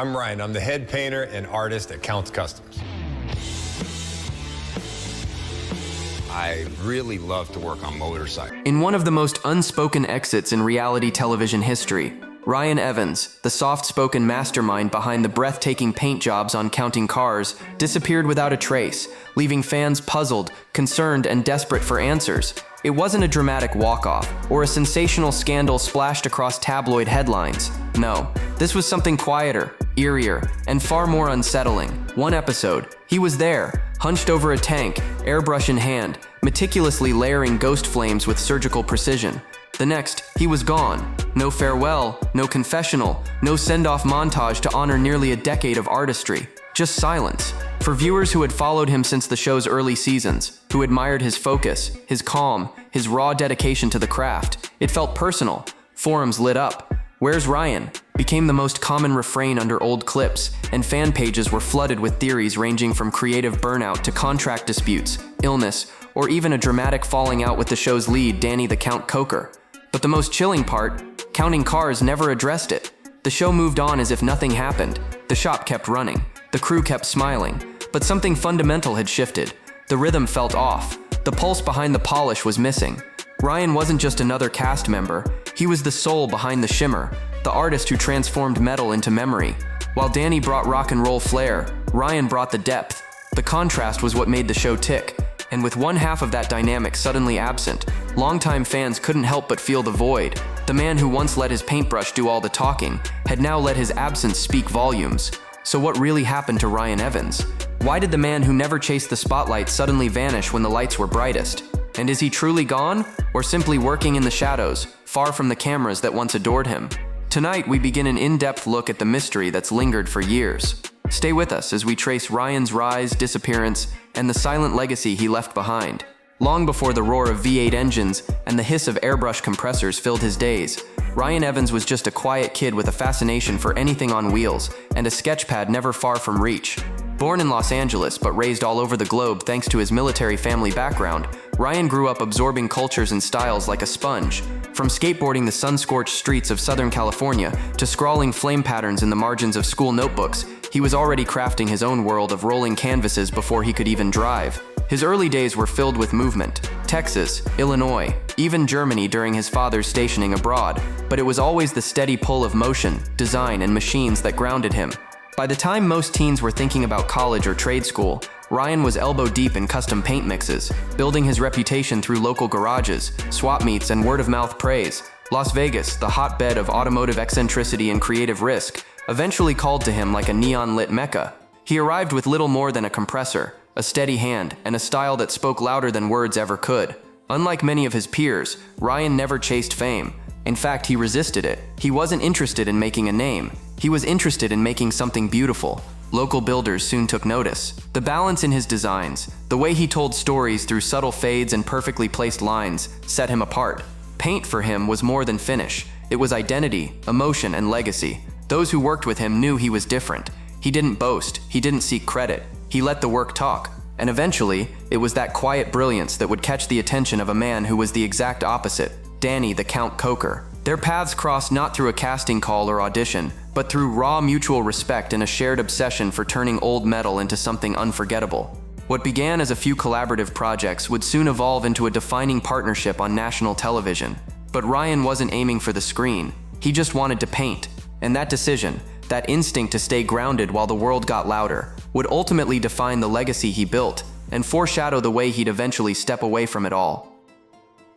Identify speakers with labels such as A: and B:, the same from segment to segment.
A: I'm Ryan. I'm the head painter and artist at Counts Customs. I really love to work on motorcycles.
B: In one of the most unspoken exits in reality television history, Ryan Evans, the soft-spoken mastermind behind the breathtaking paint jobs on Counting Cars, disappeared without a trace, leaving fans puzzled, concerned, and desperate for answers. It wasn't a dramatic walk-off or a sensational scandal splashed across tabloid headlines. No, this was something quieter, eerier, and far more unsettling. One episode, he was there, hunched over a tank, airbrush in hand, meticulously layering ghost flames with surgical precision. The next, he was gone. No farewell, no confessional, no send-off montage to honor nearly a decade of artistry. Just silence. For viewers who had followed him since the show's early seasons, who admired his focus, his calm, his raw dedication to the craft, it felt personal. Forums lit up. "Where's Ryan?" became the most common refrain under old clips, and fan pages were flooded with theories ranging from creative burnout to contract disputes, illness, or even a dramatic falling out with the show's lead, Danny the Count Coker. But the most chilling part, Counting Cars never addressed it. The show moved on as if nothing happened. The shop kept running. The crew kept smiling. But something fundamental had shifted. The rhythm felt off. The pulse behind the polish was missing. Ryan wasn't just another cast member. He was the soul behind the shimmer, the artist who transformed metal into memory. While Danny brought rock and roll flair, Ryan brought the depth. The contrast was what made the show tick. And with one half of that dynamic suddenly absent, longtime fans couldn't help but feel the void. The man who once let his paintbrush do all the talking had now let his absence speak volumes. So what really happened to Ryan Evans? Why did the man who never chased the spotlight suddenly vanish when the lights were brightest? And is he truly gone, or simply working in the shadows, far from the cameras that once adored him? Tonight, we begin an in-depth look at the mystery that's lingered for years. Stay with us as we trace Ryan's rise, disappearance, and the silent legacy he left behind. Long before the roar of V8 engines and the hiss of airbrush compressors filled his days, Ryan Evans was just a quiet kid with a fascination for anything on wheels and a sketchpad never far from reach. Born in Los Angeles but raised all over the globe thanks to his military family background, Ryan grew up absorbing cultures and styles like a sponge. From skateboarding the sun-scorched streets of Southern California to scrawling flame patterns in the margins of school notebooks, he was already crafting his own world of rolling canvases before he could even drive. His early days were filled with movement. Texas, Illinois, even Germany during his father's stationing abroad, but it was always the steady pull of motion, design, and machines that grounded him. By the time most teens were thinking about college or trade school, Ryan was elbow-deep in custom paint mixes, building his reputation through local garages, swap meets, and word-of-mouth praise. Las Vegas, the hotbed of automotive eccentricity and creative risk, eventually called to him like a neon-lit mecca. He arrived with little more than a compressor, a steady hand, and a style that spoke louder than words ever could. Unlike many of his peers, Ryan never chased fame. In fact, he resisted it. He wasn't interested in making a name. He was interested in making something beautiful. Local builders soon took notice. The balance in his designs, the way he told stories through subtle fades and perfectly placed lines, set him apart. Paint for him was more than finish. It was identity, emotion, and legacy. Those who worked with him knew he was different. He didn't boast. He didn't seek credit. He let the work talk. And eventually, it was that quiet brilliance that would catch the attention of a man who was the exact opposite, Danny the Count Coker. Their paths crossed not through a casting call or audition, but through raw mutual respect and a shared obsession for turning old metal into something unforgettable. What began as a few collaborative projects would soon evolve into a defining partnership on national television. But Ryan wasn't aiming for the screen. He just wanted to paint. And that decision, that instinct to stay grounded while the world got louder, would ultimately define the legacy he built and foreshadow the way he'd eventually step away from it all.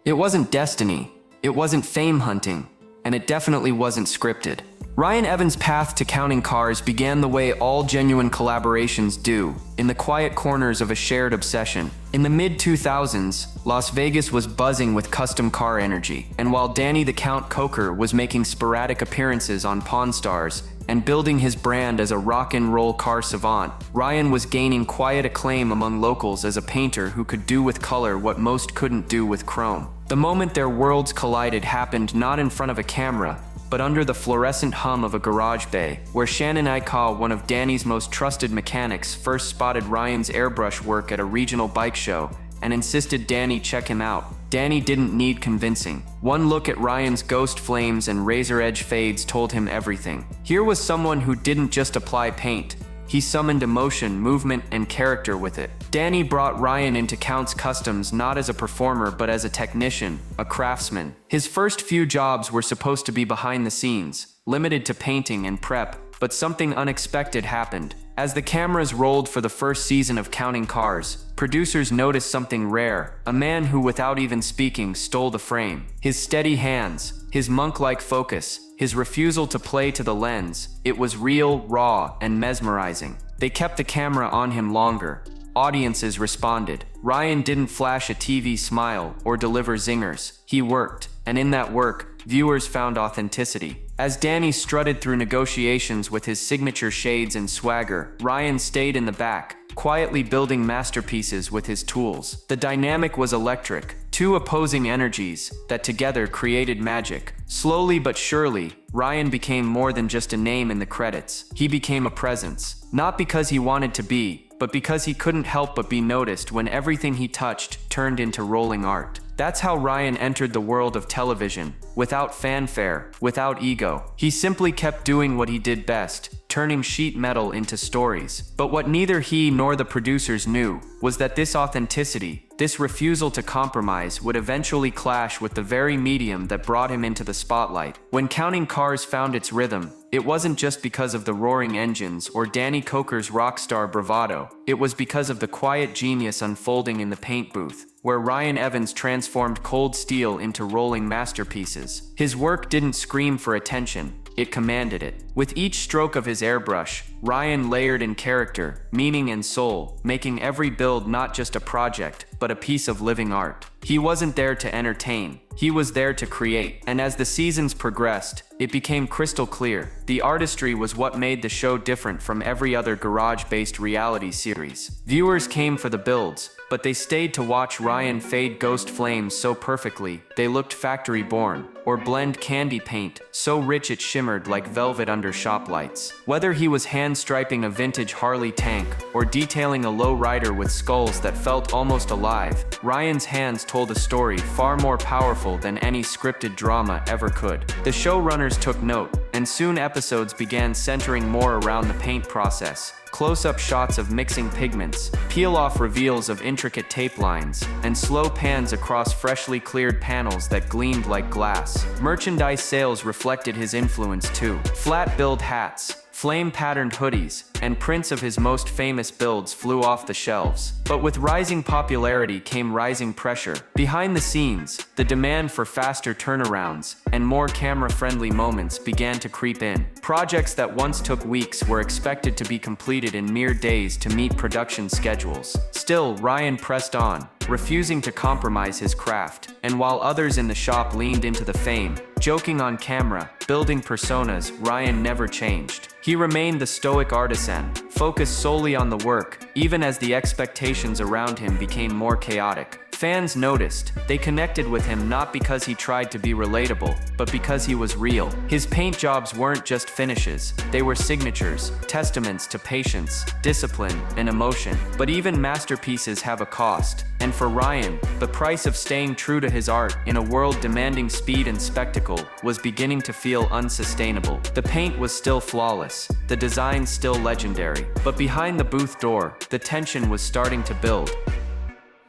B: It wasn't destiny. It wasn't fame hunting, and it definitely wasn't scripted. Ryan Evans' path to Counting Cars began the way all genuine collaborations do, in the quiet corners of a shared obsession. In the mid-2000s, Las Vegas was buzzing with custom car energy, and while Danny the Count Coker was making sporadic appearances on Pawn Stars and building his brand as a rock and roll car savant, Ryan was gaining quiet acclaim among locals as a painter who could do with color what most couldn't do with chrome. The moment their worlds collided happened not in front of a camera, but under the fluorescent hum of a garage bay, where Shannon Ikaw, one of Danny's most trusted mechanics, first spotted Ryan's airbrush work at a regional bike show and insisted Danny check him out. Danny didn't need convincing. One look at Ryan's ghost flames and razor-edge fades told him everything. Here was someone who didn't just apply paint. He summoned emotion, movement, and character with it. Danny brought Ryan into Count's Customs not as a performer but as a technician, a craftsman. His first few jobs were supposed to be behind the scenes, limited to painting and prep, but something unexpected happened. As the cameras rolled for the first season of Counting Cars, producers noticed something rare, a man who without even speaking stole the frame. His steady hands, his monk-like focus, his refusal to play to the lens, it was real, raw, and mesmerizing. They kept the camera on him longer. Audiences responded. Ryan didn't flash a TV smile or deliver zingers. He worked, and in that work, viewers found authenticity. As Danny strutted through negotiations with his signature shades and swagger, Ryan stayed in the back, quietly building masterpieces with his tools. The dynamic was electric, two opposing energies that together created magic. Slowly but surely, Ryan became more than just a name in the credits. He became a presence, not because he wanted to be, but because he couldn't help but be noticed when everything he touched turned into rolling art. That's how Ryan entered the world of television, without fanfare, without ego. He simply kept doing what he did best, turning sheet metal into stories. But what neither he nor the producers knew was that this authenticity, this refusal to compromise, would eventually clash with the very medium that brought him into the spotlight. When Counting Cars found its rhythm, it wasn't just because of the roaring engines or Danny Coker's rock star bravado. It was because of the quiet genius unfolding in the paint booth, where Ryan Evans transformed cold steel into rolling masterpieces. His work didn't scream for attention, it commanded it. With each stroke of his airbrush, Ryan layered in character, meaning and soul, making every build not just a project, but a piece of living art. He wasn't there to entertain, he was there to create. And as the seasons progressed, it became crystal clear. The artistry was what made the show different from every other garage-based reality series. Viewers came for the builds, but they stayed to watch Ryan fade ghost flames so perfectly, they looked factory-born, or blend candy paint, so rich it shimmered like velvet under shop lights. Whether he was hand-striping a vintage Harley tank, or detailing a low-rider with skulls that felt almost alive, Ryan's hands told a story far more powerful than any scripted drama ever could. The showrunners took note, and soon episodes began centering more around the paint process. Close-up shots of mixing pigments, peel-off reveals of intricate tape lines, and slow pans across freshly cleared panels that gleamed like glass. Merchandise sales reflected his influence too. Flat-billed hats, flame-patterned hoodies, and prints of his most famous builds flew off the shelves. But with rising popularity came rising pressure. Behind the scenes, the demand for faster turnarounds and more camera-friendly moments began to creep in. Projects that once took weeks were expected to be completed in mere days to meet production schedules. Still, Ryan pressed on, refusing to compromise his craft. And while others in the shop leaned into the fame, joking on camera, building personas, Ryan never changed. He remained the stoic artisan, focused solely on the work, even as the expectations around him became more chaotic. Fans noticed. They connected with him not because he tried to be relatable, but because he was real. His paint jobs weren't just finishes, they were signatures, testaments to patience, discipline, and emotion. But even masterpieces have a cost. And for Ryan, the price of staying true to his art in a world demanding speed and spectacle was beginning to feel unsustainable. The paint was still flawless, the design still legendary, but behind the booth door, the tension was starting to build.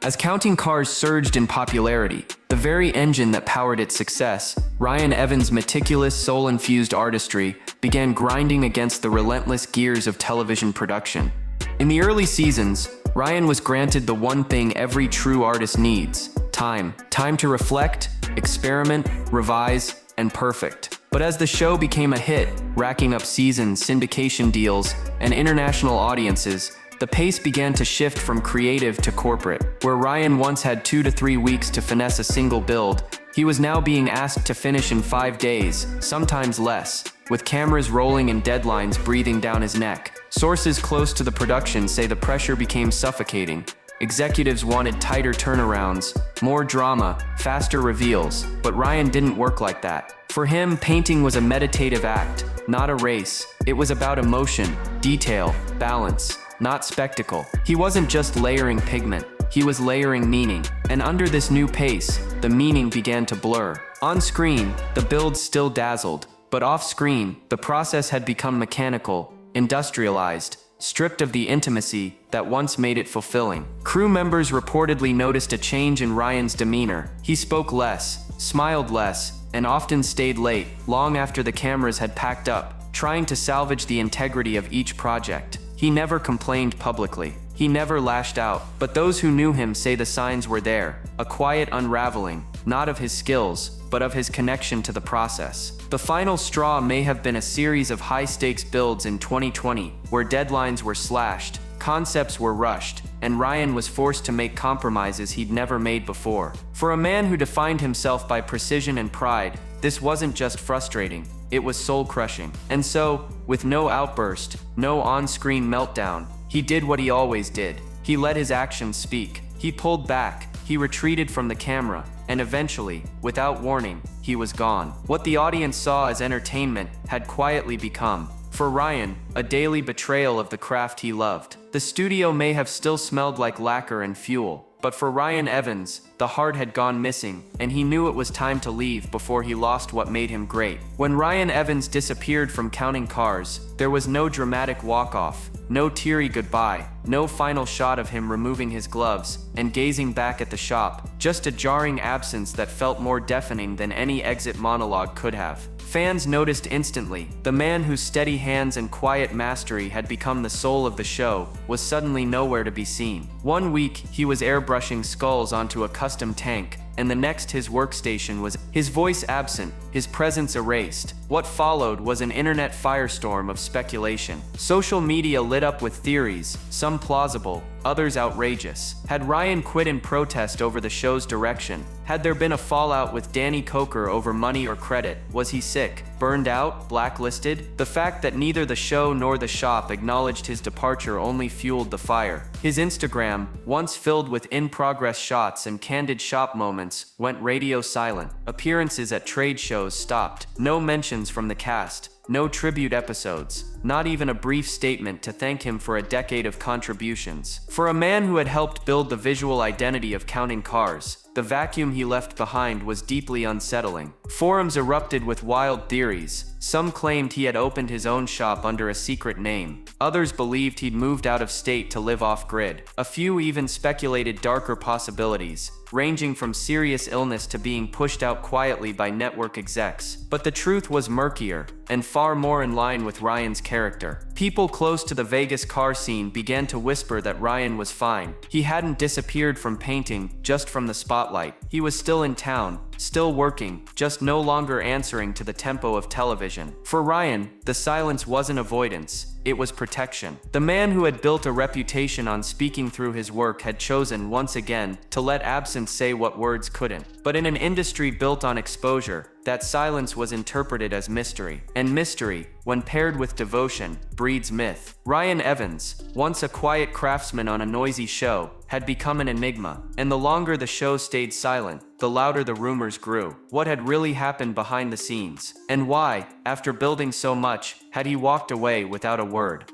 B: As Counting Cars surged in popularity, the very engine that powered its success, Ryan Evans' meticulous, soul-infused artistry, began grinding against the relentless gears of television production. In the early seasons, Ryan was granted the one thing every true artist needs: time. Time to reflect, experiment, revise, and perfect. But as the show became a hit, racking up seasons, syndication deals, and international audiences, the pace began to shift from creative to corporate. Where Ryan once had 2 to 3 weeks to finesse a single build, he was now being asked to finish in 5 days, sometimes less, with cameras rolling and deadlines breathing down his neck. Sources close to the production say the pressure became suffocating. Executives wanted tighter turnarounds, more drama, faster reveals, but Ryan didn't work like that. For him, painting was a meditative act, not a race. It was about emotion, detail, balance, not spectacle. He wasn't just layering pigment, he was layering meaning. And under this new pace, the meaning began to blur. On screen, the build still dazzled, but off screen, the process had become mechanical, industrialized, stripped of the intimacy that once made it fulfilling. Crew members reportedly noticed a change in Ryan's demeanor. He spoke less, smiled less, and often stayed late, long after the cameras had packed up, trying to salvage the integrity of each project. He never complained publicly. He never lashed out, but those who knew him say the signs were there, a quiet unraveling, not of his skills, but of his connection to the process. The final straw may have been a series of high-stakes builds in 2020, where deadlines were slashed, concepts were rushed, and Ryan was forced to make compromises he'd never made before. For a man who defined himself by precision and pride, this wasn't just frustrating, it was soul-crushing. And so, with no outburst, no on-screen meltdown, he did what he always did. He let his actions speak. He pulled back, he retreated from the camera, and eventually, without warning, he was gone. What the audience saw as entertainment had quietly become, for Ryan, a daily betrayal of the craft he loved. The studio may have still smelled like lacquer and fuel, but for Ryan Evans, the heart had gone missing, and he knew it was time to leave before he lost what made him great. When Ryan Evans disappeared from Counting Cars, there was no dramatic walk-off, no teary goodbye, no final shot of him removing his gloves and gazing back at the shop, just a jarring absence that felt more deafening than any exit monologue could have. Fans noticed instantly. The man whose steady hands and quiet mastery had become the soul of the show was suddenly nowhere to be seen. One week, he was airbrushing skulls onto a custom tank, and the next his workstation was his voice absent, his presence erased. What followed was an internet firestorm of speculation. Social media lit up with theories, some plausible, others outrageous. Had Ryan quit in protest over the show's direction? Had there been a fallout with Danny Coker over money or credit? Was he sick, burned out, blacklisted? The fact that neither the show nor the shop acknowledged his departure only fueled the fire. His Instagram, once filled with in-progress shots and candid shop moments, went radio silent. Appearances at trade shows stopped. No mentions from the cast. No tribute episodes, not even a brief statement to thank him for a decade of contributions. For a man who had helped build the visual identity of Counting Cars, the vacuum he left behind was deeply unsettling. Forums erupted with wild theories. Some claimed he had opened his own shop under a secret name. Others believed he'd moved out of state to live off-grid. A few even speculated darker possibilities, ranging from serious illness to being pushed out quietly by network execs. But the truth was murkier, and far more in line with Ryan's character. People close to the Vegas car scene began to whisper that Ryan was fine. He hadn't disappeared from painting, just from the spotlight. He was still in town, still working, just no longer answering to the tempo of television. For Ryan, the silence wasn't avoidance. It was protection. The man who had built a reputation on speaking through his work had chosen once again to let absence say what words couldn't. But in an industry built on exposure, that silence was interpreted as mystery. And mystery, when paired with devotion, breeds myth. Ryan Evans, once a quiet craftsman on a noisy show, had become an enigma. And the longer the show stayed silent, the louder the rumors grew. What had really happened behind the scenes? And why, after building so much, had he walked away without a word?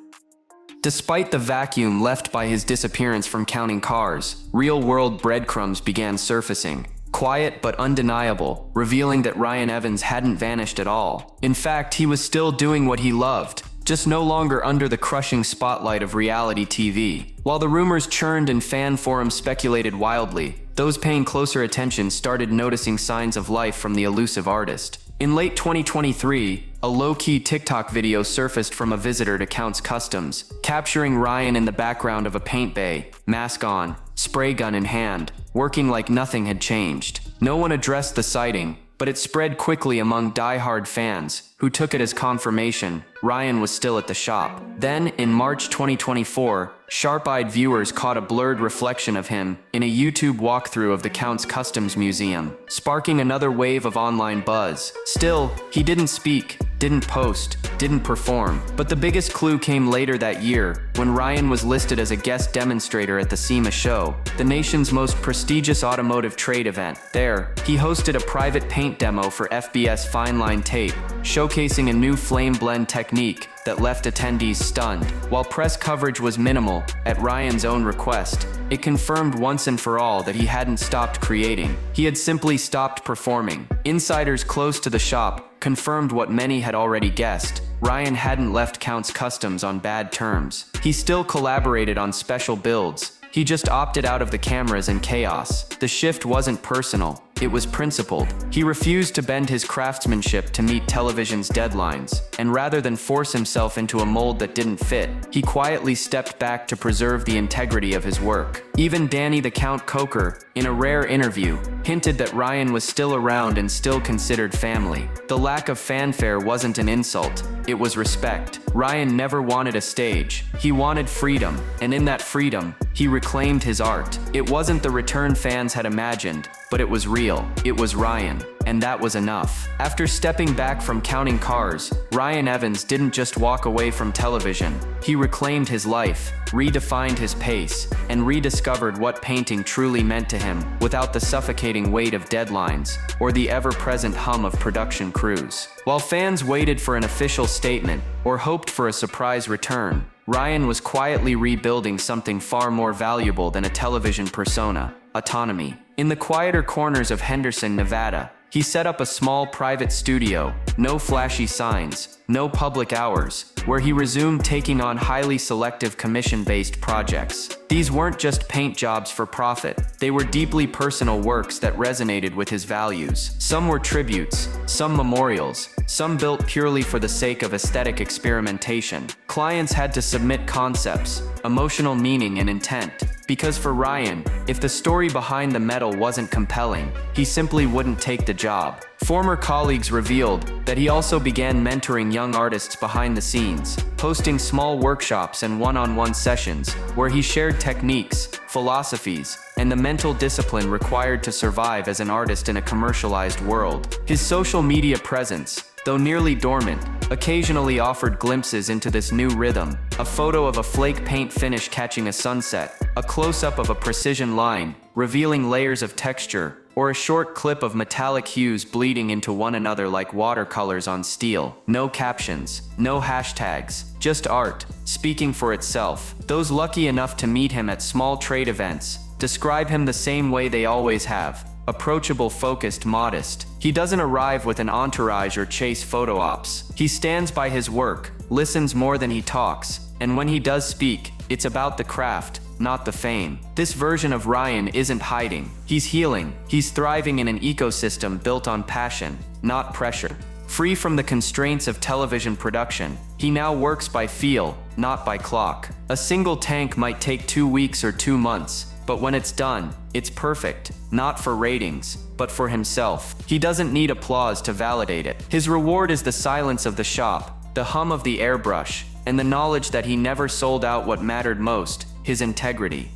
B: Despite the vacuum left by his disappearance from Counting Cars, real-world breadcrumbs began surfacing. Quiet but undeniable, revealing that Ryan Evans hadn't vanished at all. In fact, he was still doing what he loved, just no longer under the crushing spotlight of reality TV. While the rumors churned and fan forums speculated wildly, those paying closer attention started noticing signs of life from the elusive artist. In late 2023, a low-key TikTok video surfaced from a visitor to Counts Customs, capturing Ryan in the background of a paint bay, mask on, spray gun in hand, working like nothing had changed. No one addressed the sighting, but it spread quickly among die-hard fans, who took it as confirmation Ryan was still at the shop. Then, in March 2024, sharp-eyed viewers caught a blurred reflection of him in a YouTube walkthrough of the Counts Customs Museum, sparking another wave of online buzz. Still, he didn't speak, didn't post, didn't perform. But the biggest clue came later that year, when Ryan was listed as a guest demonstrator at the SEMA show, the nation's most prestigious automotive trade event. There, he hosted a private paint demo for FBS fine line tape, showcasing a new flame blend technique that left attendees stunned. While press coverage was minimal, at Ryan's own request, it confirmed once and for all that he hadn't stopped creating. He had simply stopped performing. Insiders close to the shop confirmed what many had already guessed. Ryan hadn't left Count's Customs on bad terms. He still collaborated on special builds. He just opted out of the cameras and chaos. The shift wasn't personal, it was principled. He refused to bend his craftsmanship to meet television's deadlines, and rather than force himself into a mold that didn't fit, he quietly stepped back to preserve the integrity of his work. Even Danny the Count Coker, in a rare interview, hinted that Ryan was still around and still considered family. The lack of fanfare wasn't an insult, it was respect. Ryan never wanted a stage, he wanted freedom, and in that freedom, he reclaimed his art. It wasn't the return fans had imagined, but it was real. It was Ryan, and that was enough. After stepping back from counting cars, Ryan Evans didn't just walk away from television. He reclaimed his life, redefined his pace, and rediscovered what painting truly meant to him without the suffocating weight of deadlines or the ever-present hum of production crews. While fans waited for an official statement or hoped for a surprise return, Ryan was quietly rebuilding something far more valuable than a television persona: autonomy. In the quieter corners of Henderson, Nevada, he set up a small private studio, no flashy signs, no public hours, where he resumed taking on highly selective commission-based projects. These weren't just paint jobs for profit, they were deeply personal works that resonated with his values. Some were tributes, some memorials, some built purely for the sake of aesthetic experimentation. Clients had to submit concepts, emotional meaning and intent, because for Ryan, if the story behind the metal wasn't compelling, he simply wouldn't take the job. Former colleagues revealed that he also began mentoring young artists behind the scenes, hosting small workshops and one-on-one sessions where he shared techniques, philosophies, and the mental discipline required to survive as an artist in a commercialized world. His social media presence, though nearly dormant, occasionally offered glimpses into this new rhythm: a photo of a flake paint finish catching a sunset, a close-up of a precision line, revealing layers of texture, or a short clip of metallic hues bleeding into one another like watercolors on steel. No captions, no hashtags, just art, speaking for itself. Those lucky enough to meet him at small trade events describe him the same way they always have: approachable, focused, modest. He doesn't arrive with an entourage or chase photo ops. He stands by his work, listens more than he talks, and when he does speak, it's about the craft, not the fame. This version of Ryan isn't hiding. He's healing. He's thriving in an ecosystem built on passion, not pressure. Free from the constraints of television production, he now works by feel, not by clock. A single tank might take 2 weeks or 2 months, but when it's done, it's perfect, not for ratings, but for himself. He doesn't need applause to validate it. His reward is the silence of the shop, the hum of the airbrush, and the knowledge that he never sold out what mattered most: his integrity.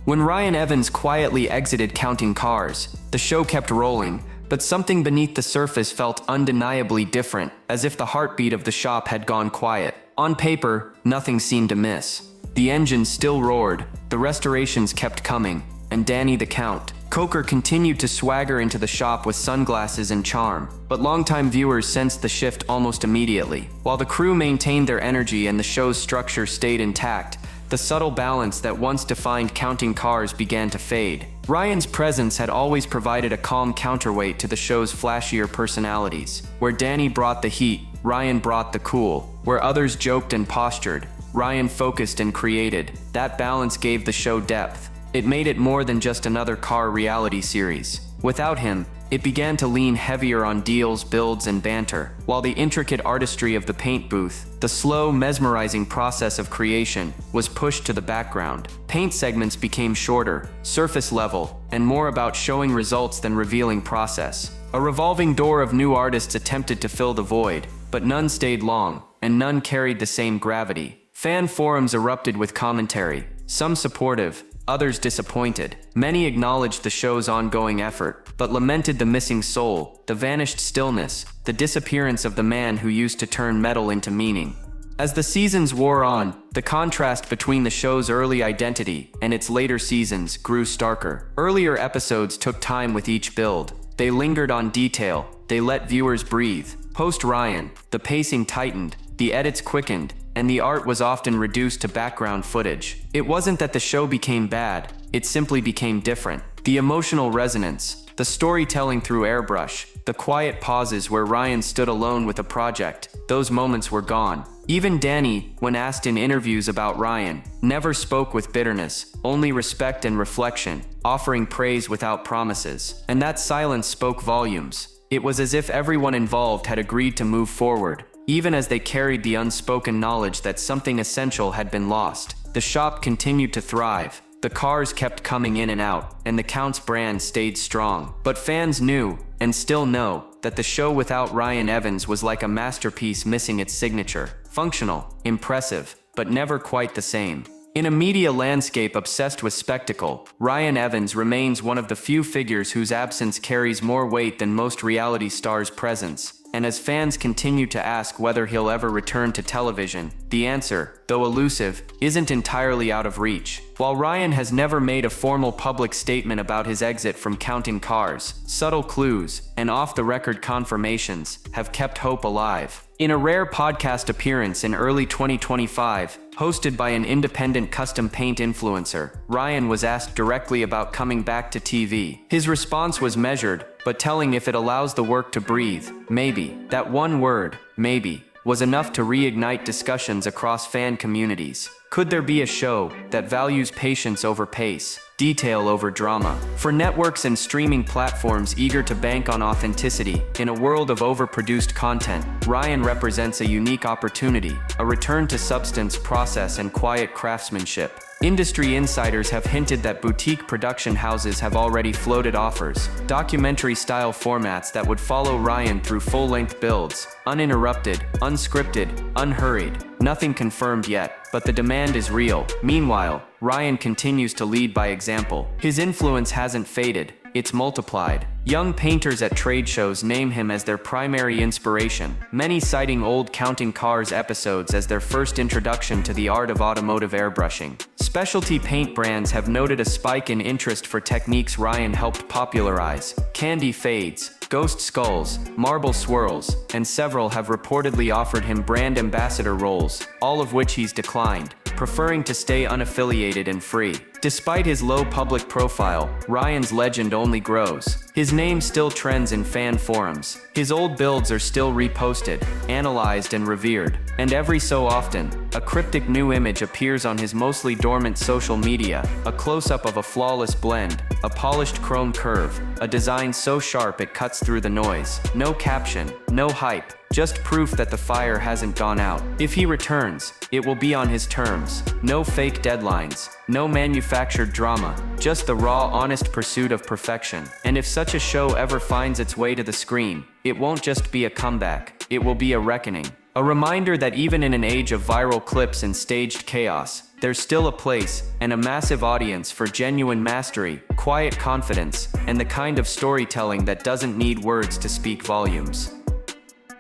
B: When Ryan Evans quietly exited Counting Cars, the show kept rolling, but something beneath the surface felt undeniably different, as if the heartbeat of the shop had gone quiet. On paper, nothing seemed amiss. The engine still roared, the restorations kept coming, and Danny the Count Coker continued to swagger into the shop with sunglasses and charm. But longtime viewers sensed the shift almost immediately. While the crew maintained their energy and the show's structure stayed intact, the subtle balance that once defined Counting Cars began to fade. Ryan's presence had always provided a calm counterweight to the show's flashier personalities. Where Danny brought the heat, Ryan brought the cool. Where others joked and postured, Ryan focused and created. That balance gave the show depth. It made it more than just another car reality series. Without him, it began to lean heavier on deals, builds, and banter. While the intricate artistry of the paint booth, the slow, mesmerizing process of creation, was pushed to the background. Paint segments became shorter, surface level, and more about showing results than revealing process. A revolving door of new artists attempted to fill the void, but none stayed long, and none carried the same gravity. Fan forums erupted with commentary, some supportive, others disappointed. Many acknowledged the show's ongoing effort, but lamented the missing soul, the vanished stillness, the disappearance of the man who used to turn metal into meaning. As the seasons wore on, the contrast between the show's early identity and its later seasons grew starker. Earlier episodes took time with each build. They lingered on detail. They let viewers breathe. Post-Ryan, the pacing tightened, the edits quickened, and the art was often reduced to background footage. It wasn't that the show became bad, it simply became different. The emotional resonance, the storytelling through airbrush, the quiet pauses where Ryan stood alone with a project, those moments were gone. Even Danny, when asked in interviews about Ryan, never spoke with bitterness, only respect and reflection, offering praise without promises. And that silence spoke volumes. It was as if everyone involved had agreed to move forward, even as they carried the unspoken knowledge that something essential had been lost. The shop continued to thrive. The cars kept coming in and out, and the Count's brand stayed strong. But fans knew, and still know, that the show without Ryan Evans was like a masterpiece missing its signature. Functional, impressive, but never quite the same. In a media landscape obsessed with spectacle, Ryan Evans remains one of the few figures whose absence carries more weight than most reality stars' presence. And as fans continue to ask whether he'll ever return to television, the answer, though elusive, isn't entirely out of reach. While Ryan has never made a formal public statement about his exit from Counting Cars, subtle clues and off-the-record confirmations have kept hope alive. In a rare podcast appearance in early 2025, hosted by an independent custom paint influencer, Ryan was asked directly about coming back to TV. His response was measured, but telling if it allows the work to breathe. Maybe. That one word, maybe, was enough to reignite discussions across fan communities. Could there be a show that values patience over pace, detail over drama? For networks and streaming platforms eager to bank on authenticity, in a world of overproduced content, Ryan represents a unique opportunity, a return to substance, process, and quiet craftsmanship. Industry insiders have hinted that boutique production houses have already floated offers, documentary-style formats that would follow Ryan through full-length builds, uninterrupted, unscripted, unhurried. Nothing confirmed yet, but the demand is real. Meanwhile, Ryan continues to lead by example. His influence hasn't faded, it's multiplied. Young painters at trade shows name him as their primary inspiration, many citing old Counting Cars episodes as their first introduction to the art of automotive airbrushing. Specialty paint brands have noted a spike in interest for techniques Ryan helped popularize: candy fades, ghost skulls, marble swirls, and several have reportedly offered him brand ambassador roles, all of which he's declined, preferring to stay unaffiliated and free. Despite his low public profile, Ryan's legend only grows. His name still trends in fan forums. His old builds are still reposted, analyzed, and revered. And every so often, a cryptic new image appears on his mostly dormant social media, a close-up of a flawless blend, a polished chrome curve, a design so sharp it cuts through the noise. No caption, no hype, just proof that the fire hasn't gone out. If he returns, it will be on his terms. No fake deadlines, no manufactured drama, just the raw, honest pursuit of perfection. And if such a show ever finds its way to the screen, it won't just be a comeback, it will be a reckoning. A reminder that even in an age of viral clips and staged chaos, there's still a place and a massive audience for genuine mastery, quiet confidence, and the kind of storytelling that doesn't need words to speak volumes.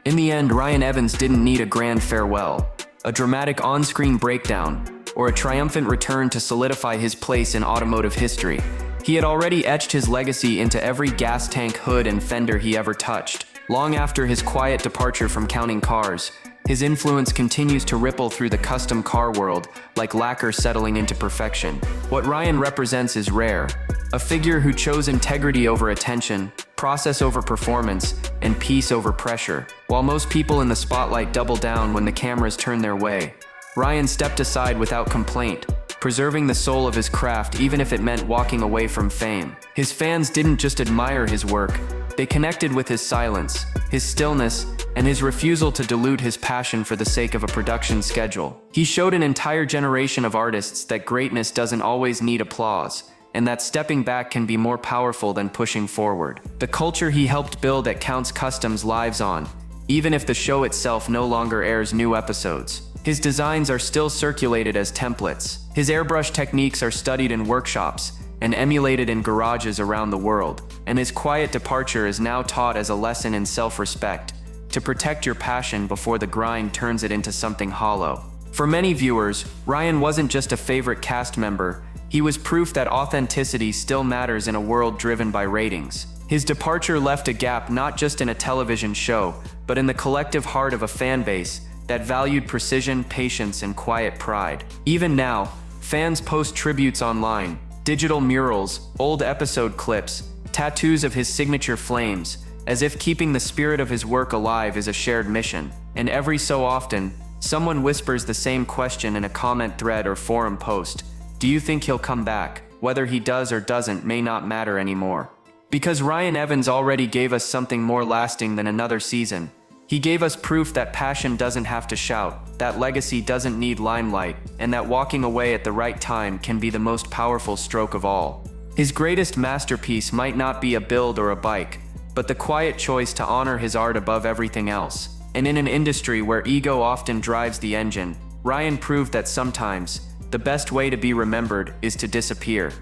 B: In the end, Ryan Evans didn't need a grand farewell, a dramatic on-screen breakdown, or a triumphant return to solidify his place in automotive history. He had already etched his legacy into every gas tank, hood, and fender he ever touched. Long after his quiet departure from Counting Cars, his influence continues to ripple through the custom car world, like lacquer settling into perfection. What Ryan represents is rare, a figure who chose integrity over attention, process over performance, and peace over pressure. While most people in the spotlight double down when the cameras turn their way, Ryan stepped aside without complaint, preserving the soul of his craft even if it meant walking away from fame. His fans didn't just admire his work, they connected with his silence, his stillness, and his refusal to dilute his passion for the sake of a production schedule. He showed an entire generation of artists that greatness doesn't always need applause, and that stepping back can be more powerful than pushing forward. The culture he helped build at Count's Customs lives on, even if the show itself no longer airs new episodes. His designs are still circulated as templates. His airbrush techniques are studied in workshops and emulated in garages around the world, and his quiet departure is now taught as a lesson in self-respect, to protect your passion before the grind turns it into something hollow. For many viewers, Ryan wasn't just a favorite cast member, he was proof that authenticity still matters in a world driven by ratings. His departure left a gap not just in a television show, but in the collective heart of a fan base that valued precision, patience, and quiet pride. Even now, fans post tributes online, digital murals, old episode clips, tattoos of his signature flames, as if keeping the spirit of his work alive is a shared mission. And every so often, someone whispers the same question in a comment thread or forum post: do you think he'll come back? Whether he does or doesn't may not matter anymore. Because Ryan Evans already gave us something more lasting than another season. He gave us proof that passion doesn't have to shout, that legacy doesn't need limelight, and that walking away at the right time can be the most powerful stroke of all. His greatest masterpiece might not be a build or a bike, but the quiet choice to honor his art above everything else. And in an industry where ego often drives the engine, Ryan proved that sometimes, the best way to be remembered is to disappear.